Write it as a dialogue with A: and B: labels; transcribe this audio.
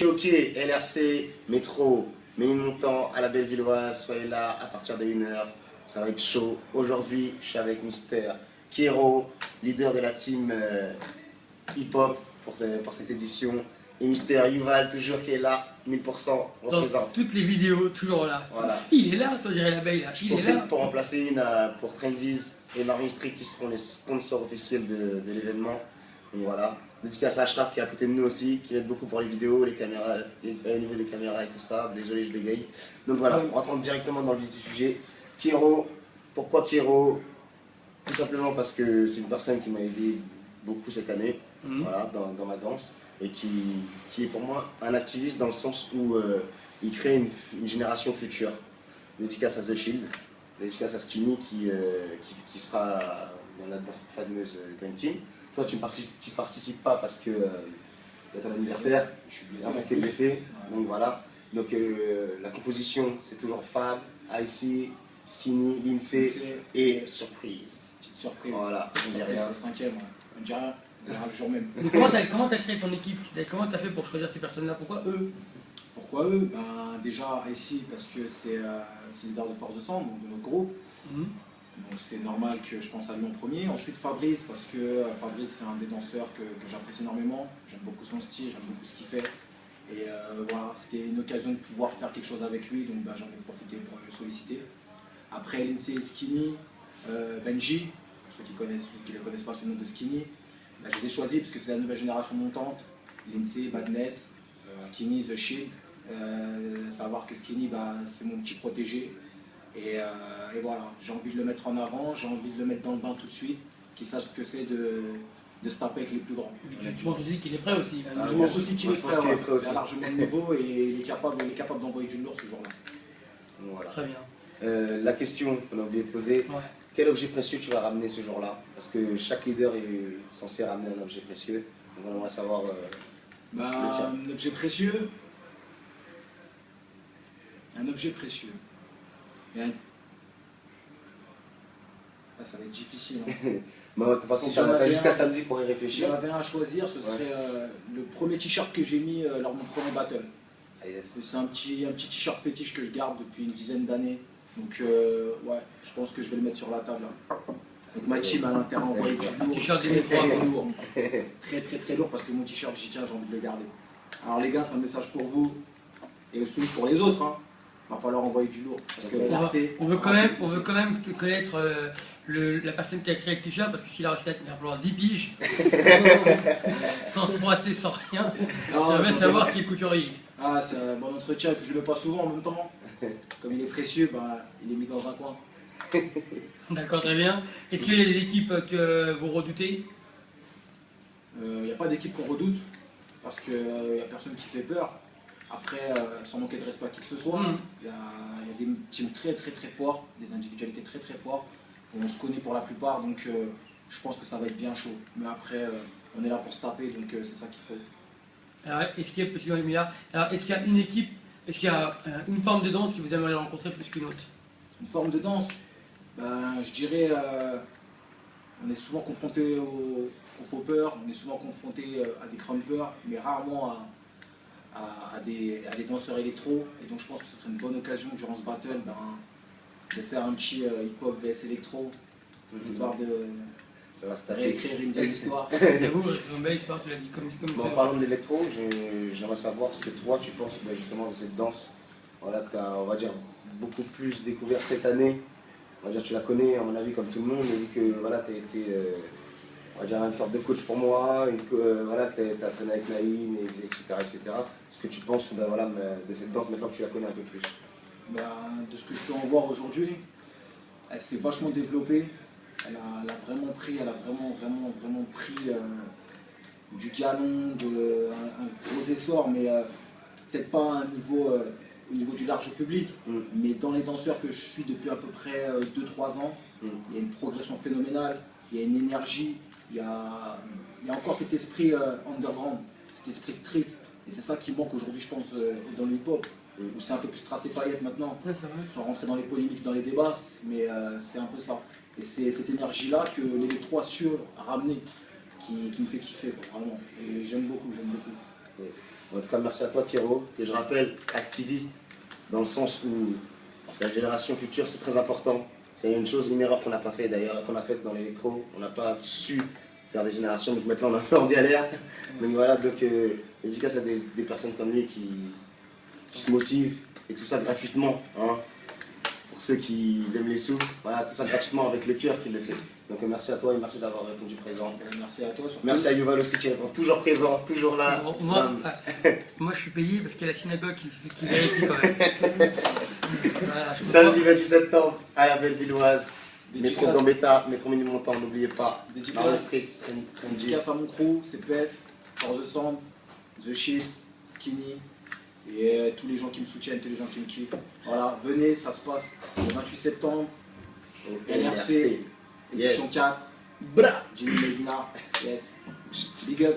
A: Ok, LRC, métro, Ménilmontant à la Bellevilloise, soyez là à partir de 1h, ça va être chaud. Aujourd'hui, je suis avec Mister Kero, leader de la team hip-hop pour cette édition. Et Mister Yuval, toujours qui est là, 1000% représente.
B: Dans toutes les vidéos, toujours là.
A: Voilà.
B: Il est là, toi dirais l'abeille là. Il est là.
A: Pour remplacer une pour Trendies et Marvin Street qui seront les sponsors officiels de l'événement. Donc voilà. Dédicace à Ashraf qui est à côté de nous aussi, qui aide beaucoup pour les vidéos, les caméras, au niveau des caméras et tout ça. Désolé, je bégaye. Donc voilà, on rentre directement dans le vif du sujet. Kero, pourquoi Kero? Tout simplement parce que c'est une personne qui m'a aidé beaucoup cette année, voilà, dans ma danse, et qui est pour moi un activiste dans le sens où il crée une génération future. Dédicace à The Shield, dédicace à Skinny qui sera dans cette fameuse Dream Team. Toi, tu ne participes pas parce que y a ton anniversaire,
C: Je suis blessé.
A: après tu es blessé, donc voilà. Donc la composition, c'est toujours Fab, Icy, Skinny, Lindsay et Surprise.
C: Petite surprise.
A: Voilà, on dit
C: Surprise
A: rien.
C: pour le 5e, ouais. On dit rien, on verra le jour même.
B: Mais comment t'as créé ton équipe? Comment t'as fait pour choisir ces personnes-là? Pourquoi eux?
C: Pourquoi eux? Ben, déjà Icy parce que c'est le leader de Force de Sang, donc de notre groupe. Donc c'est normal que je pense à lui en premier. Ensuite Fabrice, parce que Fabrice c'est un des danseurs que j'apprécie énormément. J'aime beaucoup son style, j'aime beaucoup ce qu'il fait. Et voilà, c'était une occasion de pouvoir faire quelque chose avec lui, donc ben, j'en ai profité pour le solliciter. Après Lindsay et Skinny, Benji, pour ceux qui ne connaissent pas ce nom de Skinny, ben, je les ai choisis parce que c'est la nouvelle génération montante. Lindsay, Badness, Skinny, The Shield. Savoir que Skinny, ben, c'est mon petit protégé. Et voilà, j'ai envie de le mettre en avant, j'ai envie de le mettre dans le bain tout de suite, qu'il sache ce que c'est de se taper avec les plus grands.
B: Tu penses aussi qu'il est prêt aussi.
C: Je pense aussi qu'il est prêt, ouais.
A: aussi.
C: Il a largement le niveau et il est capable d'envoyer du lourd ce jour-là.
A: Voilà.
B: Très bien.
A: La question qu'on a oublié de poser,
B: Ouais.
A: quel objet précieux tu vas ramener ce jour-là? Parce que chaque leader est censé ramener un objet précieux. Donc on aimerait savoir
C: Bah,
A: le tien.
C: un objet précieux. Un objet précieux. Ah, ça va être difficile. Hein.
A: Bah, de toute façon,
C: Si
A: tu
C: j'en
A: as
C: avais
A: jusqu'à
C: un-
A: samedi pour y
C: Si
A: réfléchir.
C: j'en avais un à choisir, ce serait le premier t-shirt que j'ai mis lors de mon premier battle.
A: Ah, yes.
C: C'est un petit t-shirt fétiche que je garde depuis une dizaine d'années. Donc ouais, je pense que je vais le mettre sur la table. Là. Donc ma team à l'intérieur envoyé du lourd.
B: T-shirt
C: Très
B: du métro.
C: très lourd. Très lourd parce que mon t-shirt j'y tiens, j'ai envie de le garder. Alors les gars, c'est un message pour vous et aussi pour les autres. Hein. Va falloir envoyer du lourd. Parce que
B: On veut quand même connaître la personne qui a créé le t-shirt parce que s'il a réussi à tenir pendant 10 piges, sans se froisser, sans rien,
C: Non,
B: on va
C: j'en
B: savoir
C: veux-
B: qui est le couturier.
C: Ah, c'est un bon entretien et puis je le mets pas souvent en même temps. Comme il est précieux, bah, il est mis dans un coin.
B: D'accord, très bien. Est-ce qu'il y a des équipes que vous redoutez?
C: Il n'y a pas d'équipe qu'on redoute parce qu'il n'y a personne qui fait peur. Après, sans manquer de respect à qui que ce soit, il y a des teams très forts, des individualités très fortes. On se connaît pour la plupart, donc je pense que ça va être bien chaud. Mais après, on est là pour se taper, donc c'est ça qu'il faut.
B: Alors, est-ce qu'il y a une équipe, est-ce qu'il y a une forme de danse que vous aimeriez rencontrer plus qu'une autre?
C: Une forme de danse, ben, je dirais, on est souvent confronté aux poppers, on est souvent confronté à des crumpers, mais rarement à des danseurs électro. Et donc je pense que ce serait une bonne occasion durant ce battle ben, de faire un petit hip-hop vs électro, histoire de
A: Ça va se taper.
C: réécrire une belle histoire.
B: J'avoue, une belle histoire, tu l'as dit comme
A: Bon, en
B: ça.
A: parlant de l'électro, j'aimerais savoir ce que toi tu penses justement de cette danse. Voilà, que tu as, on va dire, beaucoup plus découvert cette année. On va dire, tu la connais, à mon avis, comme tout le monde, mais vu que voilà, tu as été on va dire, une sorte de coach pour moi, voilà, tu as traîné avec Naïm, etc. Ce que tu penses ben, voilà, de cette danse maintenant que tu la connais un peu plus?
C: Ben, de ce que je peux en voir aujourd'hui, elle s'est vachement développée. Elle a vraiment pris du galon, un gros essor, mais peut-être pas à un niveau, au niveau du large public. Mais dans les danseurs que je suis depuis à peu près 2-3 ans, il y a une progression phénoménale, il y a une énergie, il y a encore cet esprit underground, cet esprit street. Et c'est ça qui manque aujourd'hui, je pense, dans le hip-hop, où c'est un peu plus tracé paillettes maintenant,
B: Ouais, c'est vrai.
C: sans rentrer dans les polémiques, dans les débats, mais c'est un peu ça. Et c'est cette énergie-là que l'électro a su ramener, qui me fait kiffer, quoi, vraiment. Et j'aime beaucoup, j'aime beaucoup.
A: Yes. En tout cas, merci à toi, Pierrot, que je rappelle activiste dans le sens où la génération future, c'est très important. C'est une erreur qu'on n'a pas fait d'ailleurs, qu'on a faite dans l'électro. On n'a pas su faire des générations, donc maintenant on est un peu en galère. Donc voilà, donc dédicace à des personnes comme lui qui se motivent et tout ça gratuitement. Hein. Pour ceux qui aiment les sous, voilà, tout ça gratuitement avec le cœur qu'il le fait. Donc merci à toi et merci d'avoir répondu présent.
C: Merci à toi. Surtout.
A: Merci à Yuval aussi qui répond toujours présent, toujours là.
B: Bon, moi je suis payé parce qu'il y a la synagogue qui vérifie quand même. Voilà,
A: Samedi 28 septembre à la Bellevilloise. Métro Gambetta, métro Ménilmontant, n'oubliez pas.
C: Dédicace à mon crew, CPF, Force de Sound, The Shield, Skinny et tous les gens qui me soutiennent, tous les gens qui me kiffent. Voilà, venez, ça se passe le 28 septembre au NRC, édition 4. Jimmy Medina, yes. Big up.